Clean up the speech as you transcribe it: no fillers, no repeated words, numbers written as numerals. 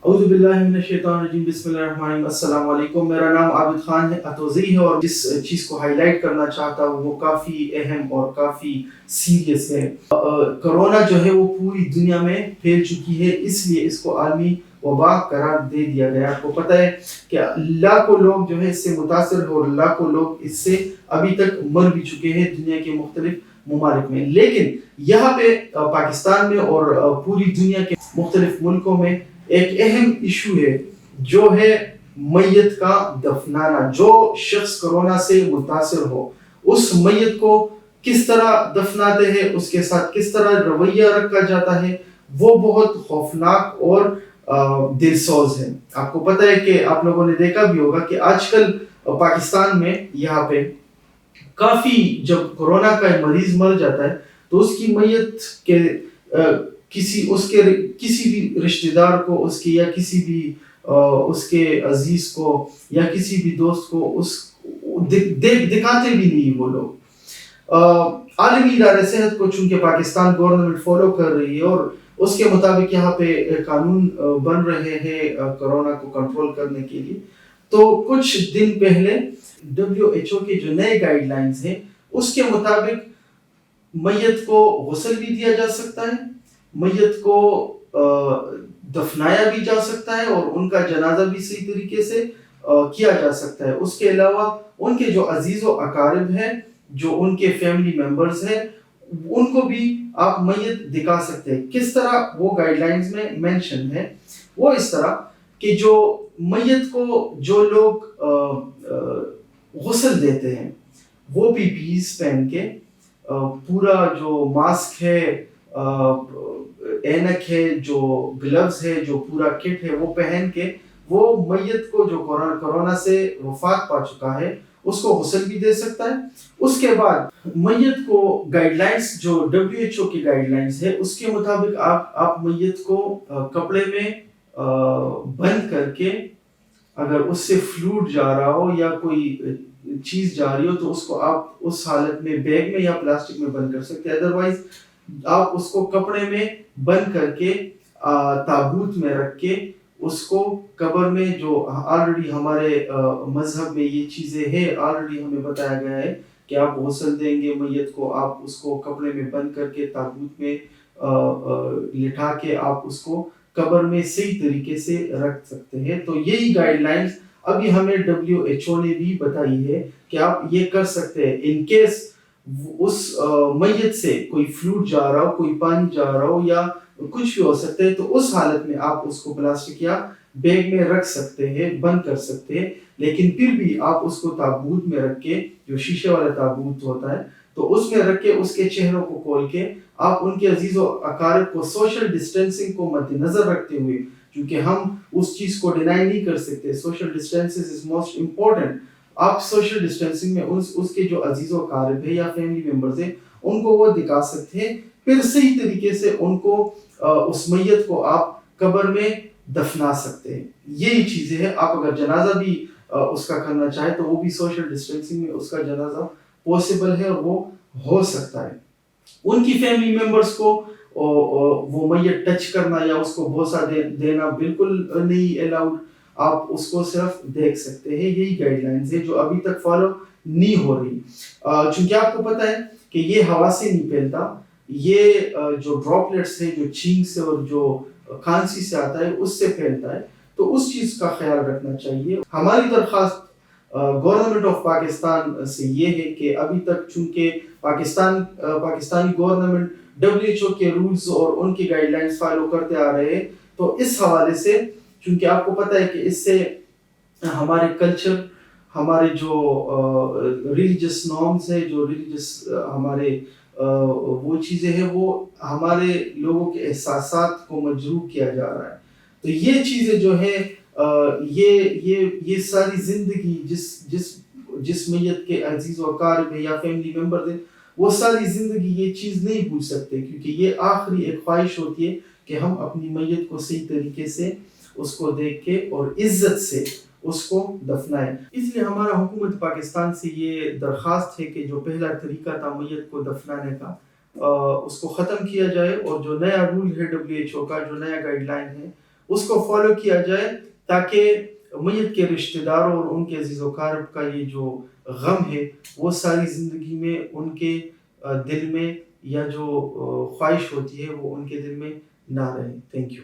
اعوذ باللہ من الشیطان الرجیم، بسم اللہ الرحمن الرحیم۔ السلام علیکم، میرا نام عابد خان اتوزی ہے، اور جس چیز کو ہائی لائٹ کرنا چاہتا ہوں وہ کافی اہم اور کافی سیریس ہے۔ کرونا جو ہے وہ پوری دنیا میں پھیل چکی ہے، اس لیے اس کو عالمی وبا قرار دے دیا گیا۔ آپ کو پتہ ہے کہ لاکھوں لوگ جو ہے اس سے متاثر ہیں، اور لاکھوں لوگ اس سے ابھی تک مر بھی چکے ہیں دنیا کے مختلف ممالک میں۔ لیکن یہاں پہ پاکستان میں اور پوری دنیا کے مختلف ملکوں میں ایک اہم ایشو ہے، جو ہے میت کا دفنانا۔ جو شخص کرونا سے متاثر ہو اس میت کو کس طرح دفناتے ہیں، اس کے ساتھ کس طرح رویہ رکھا جاتا ہے، وہ بہت خوفناک اور دلسوز ہے۔ آپ کو پتہ ہے کہ آپ لوگوں نے دیکھا بھی ہوگا کہ آج کل پاکستان میں یہاں پہ کافی، جب کرونا کا مریض مر جاتا ہے تو اس کی میت کے کسی بھی رشتہ دار کو، اس کے یا کسی بھی اس کے عزیز کو یا کسی بھی دوست کو اس دکھاتے بھی نہیں وہ لوگ۔ عالمی ادارہ صحت کو چونکہ پاکستان گورنمنٹ فالو کر رہی ہے، اور اس کے مطابق یہاں پہ قانون بن رہے ہیں کرونا کو کنٹرول کرنے کے لیے، تو کچھ دن پہلے WHO کے جو نئے گائیڈ لائنز ہیں اس کے مطابق میت کو غسل بھی دیا جا سکتا ہے، میت کو دفنایا بھی جا سکتا ہے، اور ان کا جنازہ بھی صحیح طریقے سے کیا جا سکتا ہے۔ اس کے علاوہ ان کے جو عزیز و اقارب ہیں، جو ان کے فیملی ممبرز ہیں، ان کو بھی آپ میت دکھا سکتے ہیں۔ کس طرح وہ گائیڈ لائنز میں مینشن ہے، وہ اس طرح کہ جو میت کو جو لوگ غسل دیتے ہیں وہ PPEs پہن کے، پورا جو ماسک ہے، اینک ہے، جو گلوز ہے، جو پورا کٹ ہے وہ پہن کے، وہ میت کو جو کرونا سے وفات پا چکا ہے اس کو غسل بھی دے سکتا ہے۔ اس کے بعد میت کو گائیڈ لائنز جو WHO کی گائیڈ لائنز ہے اس کے مطابق آپ میت کو کپڑے میں بند کر کے، اگر اس سے فلوڈ جا رہا ہو یا کوئی چیز جا رہی ہو تو اس کو آپ اس حالت میں بیگ میں یا پلاسٹک میں بند کر سکتے ہیں۔ ادروائز آپ اس کو کپڑے میں بند کر کے تابوت میں رکھ کے اس کو قبر میں، جو آلریڈی ہمارے مذہب میں یہ چیزیں ہیں، آلریڈی ہمیں بتایا گیا ہے کہ آپ غسل دیں گے میت کو، آپ اس کو کپڑے میں بند کر کے تابوت میں لٹھا کے آپ اس کو قبر میں صحیح طریقے سے رکھ سکتے ہیں۔ تو یہی گائیڈ لائنز ابھی ہمیں WHO نے بھی بتائی ہے کہ آپ یہ کر سکتے ہیں۔ ان کیس اس میت سے کوئی فلوڈ جا رہا ہو، کوئی پانی جا رہا ہو یا کچھ بھی ہو سکتا ہے، تو اس حالت میں آپ اس کو پلاسٹک یا بیگ میں رکھ سکتے ہیں، بند کر سکتے ہیں، لیکن پھر بھی آپ اس کو تابوت میں رکھ کے، جو شیشے والا تابوت ہوتا ہے تو اس میں رکھ کے اس کے چہروں کو کھول کے آپ ان کے عزیز و اقارب کو سوشل ڈسٹینسنگ کو مد نظر رکھتے ہوئے، کیونکہ ہم اس چیز کو ڈینائی نہیں کر سکتے، social distancing is most important. آپ سوشل ڈسٹینسنگ میں اس کے جو عزیز و اقارب ہے یا فیملی ممبرز ہیں ان کو وہ دکھا سکتے ہیں، پھر صحیح طریقے سے ان کو اس میت کو آپ قبر میں دفنا سکتے ہیں۔ یہی چیزیں ہیں۔ آپ اگر جنازہ بھی اس کا کرنا چاہے تو وہ بھی سوشل ڈسٹینسنگ میں اس کا جنازہ پاسبل ہے اور وہ ہو سکتا ہے۔ ان کی فیملی ممبرز کو وہ میت ٹچ کرنا یا اس کو بوسہ دینا بالکل نہیں الاؤڈ، آپ اس کو صرف دیکھ سکتے ہیں۔ یہی گائیڈ لائنز ہے جو ابھی تک فالو نہیں ہو رہی، چونکہ آپ کو پتہ ہے کہ یہ ہوا سے نہیں پھیلتا، یہ جو ڈراپلیٹس ہیں، جو چھینک سے اور جو کھانسی سے آتا ہے اس سے پھیلتا ہے، تو اس چیز کا خیال رکھنا چاہیے۔ ہماری درخواست گورنمنٹ آف پاکستان سے یہ ہے کہ ابھی تک چونکہ پاکستانی گورنمنٹ WHO کے رولز اور ان کی گائیڈ لائنز فالو کرتے آ رہے ہیں، تو اس حوالے سے چونکہ آپ کو پتہ ہے کہ اس سے ہمارے کلچر، ہمارے جو ریلیجس نارمز ہیں، جو ریلیجس ہمارے وہ چیزیں ہیں، وہ ہمارے لوگوں کے احساسات کو مجروح کیا جا رہا ہے۔ تو یہ چیزیں جو ہے یہ ساری زندگی جس میت کے عزیز و اقارب ہے یا فیملی ممبر ہے، وہ ساری زندگی یہ چیز نہیں بھول سکتے، کیونکہ یہ آخری ایک خواہش ہوتی ہے کہ ہم اپنی میت کو صحیح طریقے سے اس کو دیکھ کے اور عزت سے اس کو دفنائیں۔ اس لیے ہمارا حکومت پاکستان سے یہ درخواست ہے کہ جو پہلا طریقہ تھا میت کو دفنانے کا، اس کو ختم کیا جائے، اور جو نیا رول ہے WHO کا، جو نیا گائیڈ لائن ہے، اس کو فالو کیا جائے تاکہ میت کے رشتہ داروں اور ان کے عزیز و اقارب کا یہ جو غم ہے وہ ساری زندگی میں ان کے دل میں یا جو خواہش ہوتی ہے وہ ان کے دل میں نہ رہے. Thank you.